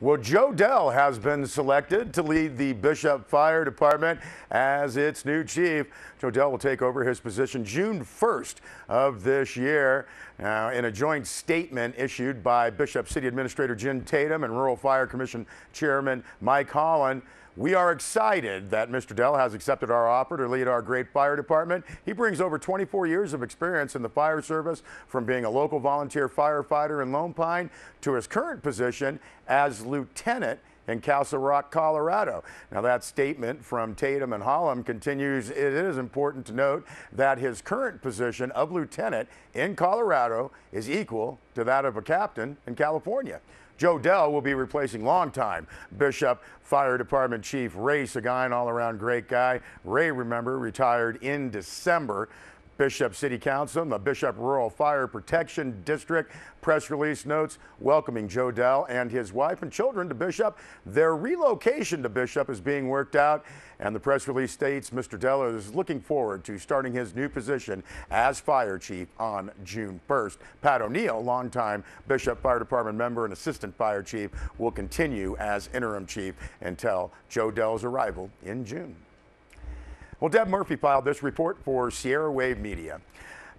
Well, Joe Dell has been selected to lead the Bishop Fire Department as its new chief. Joe Dell will take over his position June 1st of this year. Now, in a joint statement issued by Bishop City Administrator Jen Tatum and Rural Fire Commission Chairman Mike Holland, we are excited that Mr. Dell has accepted our offer to lead our great fire department. He brings over 24 years of experience in the fire service, from being a local volunteer firefighter in Lone Pine to his current position as lieutenant in Castle Rock, Colorado. Now, that statement from Tatum and Holland continues. It is important to note that his current position of lieutenant in Colorado is equal to that of a captain in California. Joe Dell will be replacing longtime Bishop Fire Department Chief Ray Seguin, an all-around great guy. Ray, remember, retired in December. Bishop City Council and the Bishop Rural Fire Protection District press release notes welcoming Joe Dell and his wife and children to Bishop. Their relocation to Bishop is being worked out, and the press release states Mr. Dell is looking forward to starting his new position as fire chief on June 1st. Pat O'Neill, longtime Bishop Fire Department member and assistant fire chief, will continue as interim chief until Joe Dell's arrival in June. Well, Deb Murphy filed this report for Sierra Wave Media.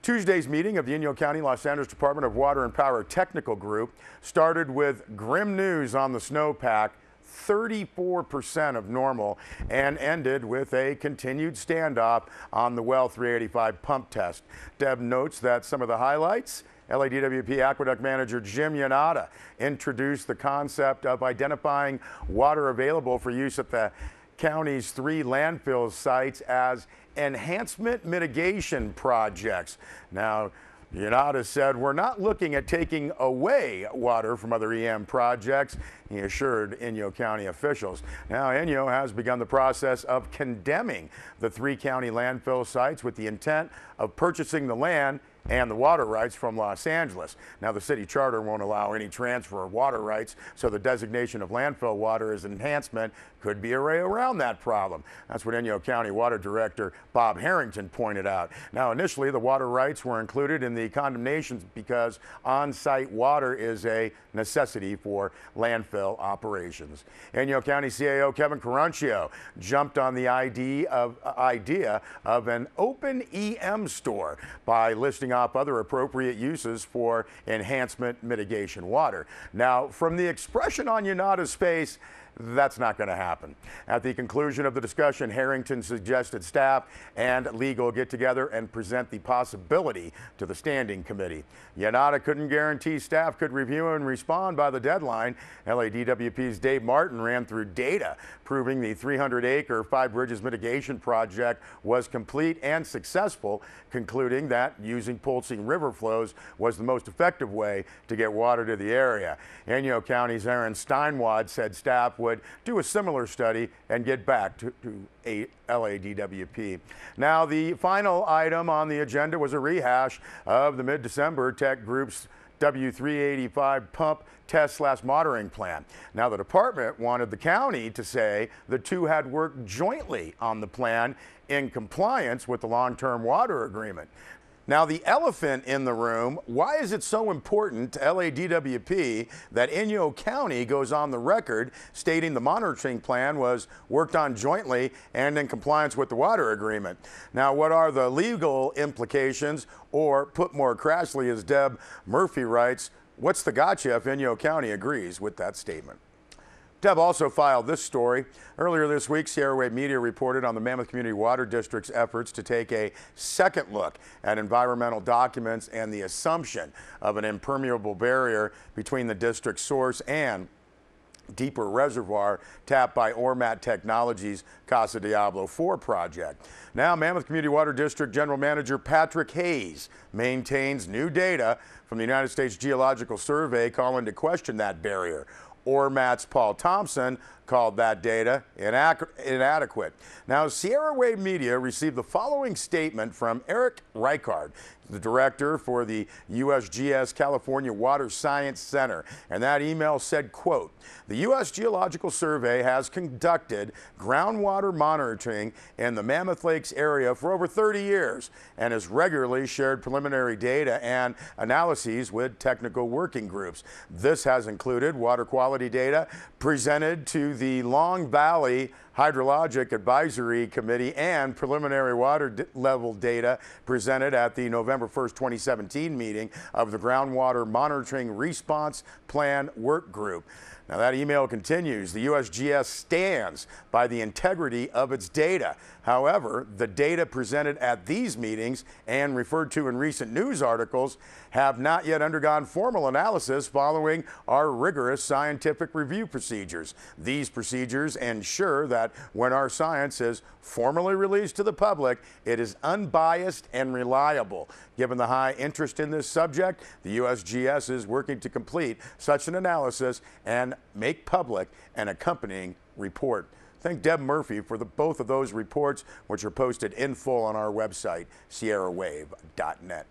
Tuesday's meeting of the Inyo County Los Angeles Department of Water and Power Technical Group started with grim news on the snowpack, 34% of normal, and ended with a continued standoff on the well 385 pump test. Deb notes that some of the highlights: LADWP Aqueduct Manager Jim Yanata introduced the concept of identifying water available for use at the county's 3 landfill sites as enhancement mitigation projects. Now, Yanata said, "We're not looking at taking away water from other EM projects," he assured Inyo County officials. Now, Inyo has begun the process of condemning the 3 county landfill sites with the intent of purchasing the land and the water rights from Los Angeles. Now, the city charter won't allow any transfer of water rights, so the designation of landfill water as enhancement could be a way around that problem. That's what Inyo County Water Director Bob Harrington pointed out. Now, initially, the water rights were included in the condemnations because on-site water is a necessity for landfill operations. Inyo County CAO Kevin Caruncio jumped on the idea of an open EM store by listing off other appropriate uses for enhancement mitigation water. Now, from the expression on Yanata's face, that's not going to happen. At the conclusion of the discussion, Harrington suggested staff and legal get together and present the possibility to the standing committee. Yanata couldn't guarantee staff could review and respond by the deadline. LADWP's Dave Martin ran through data proving the 300-acre 5 Bridges mitigation project was complete and successful, concluding that using pulsing river flows was the most effective way to get water to the area. Inyo County's Aaron Steinwad said staff would do a similar study and get back to LADWP. Now, the final item on the agenda was a rehash of the mid-December Tech Group's W385 pump test/monitoring plan. Now, the department wanted the county to say the two had worked jointly on the plan in compliance with the long-term water agreement. Now, the elephant in the room: why is it so important to LADWP that Inyo County goes on the record stating the monitoring plan was worked on jointly and in compliance with the water agreement? Now, what are the legal implications, or put more crassly, as Deb Murphy writes, what's the gotcha if Inyo County agrees with that statement? Deb also filed this story. Earlier this week, Sierra Wave Media reported on the Mammoth Community Water District's efforts to take a second look at environmental documents and the assumption of an impermeable barrier between the district's source and deeper reservoir tapped by Ormat Technologies' Casa Diablo 4 project. Now, Mammoth Community Water District General Manager Patrick Hayes maintains new data from the United States Geological Survey calling to question that barrier. Ormat's Paul Thompson called that data inadequate. Now, Sierra Wave Media received the following statement from Eric Reichard. the director for the USGS California Water Science Center. And that email said, quote, "The U.S. Geological Survey has conducted groundwater monitoring in the Mammoth Lakes area for over 30 years and has regularly shared preliminary data and analyses with technical working groups. This has included water quality data presented to the Long Valley Hydrologic Advisory Committee and preliminary water level data presented at the November 1st, 2017 meeting of the Groundwater Monitoring Response Plan Work Group." Now that email continues. The USGS stands by the integrity of its data. However, the data presented at these meetings and referred to in recent news articles have not yet undergone formal analysis following our rigorous scientific review procedures. These procedures ensure that when our science is formally released to the public, it is unbiased and reliable. Given the high interest in this subject, the USGS is working to complete such an analysis and make public an accompanying report. Thank Deb Murphy for both of those reports, which are posted in full on our website, sierrawave.net.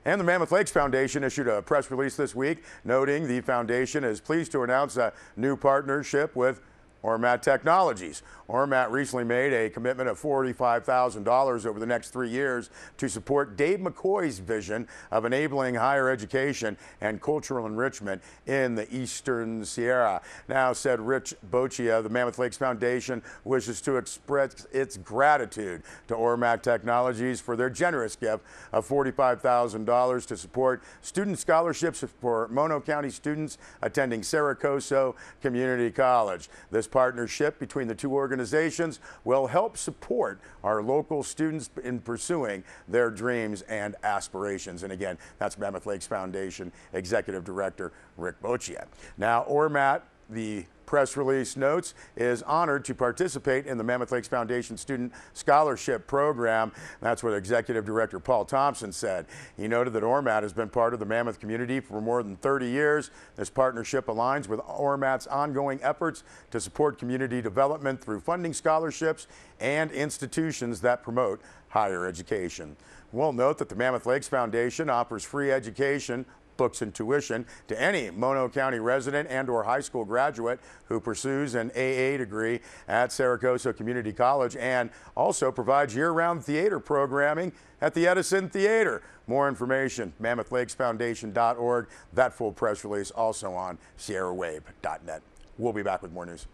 And the Mammoth Lakes Foundation issued a press release this week noting the foundation is pleased to announce a new partnership with Ormat Technologies. Ormat recently made a commitment of $45,000 over the next 3 years to support Dave McCoy's vision of enabling higher education and cultural enrichment in the Eastern Sierra. Now, said Rich Boccia, the Mammoth Lakes Foundation wishes to express its gratitude to Ormat Technologies for their generous gift of $45,000 to support student scholarships for Mono County students attending Saracoso Community College. This partnership between the two organizations will help support our local students in pursuing their dreams and aspirations. And again, that's Mammoth Lakes Foundation Executive Director Rick Boccia. Now, Ormat, the press release notes, is honored to participate in the Mammoth Lakes Foundation Student Scholarship Program. That's what Executive Director Paul Thompson said. He noted that Ormat has been part of the Mammoth community for more than 30 years. This partnership aligns with Ormat's ongoing efforts to support community development through funding scholarships and institutions that promote higher education. We'll note that the Mammoth Lakes Foundation offers free education, books, and tuition to any Mono County resident and or high school graduate who pursues an AA degree at Saracoso Community College, and also provides year-round theater programming at the Edison Theater. More information, mammothLakesFoundation.org. That full press release also on sierrawave.net. We'll be back with more news.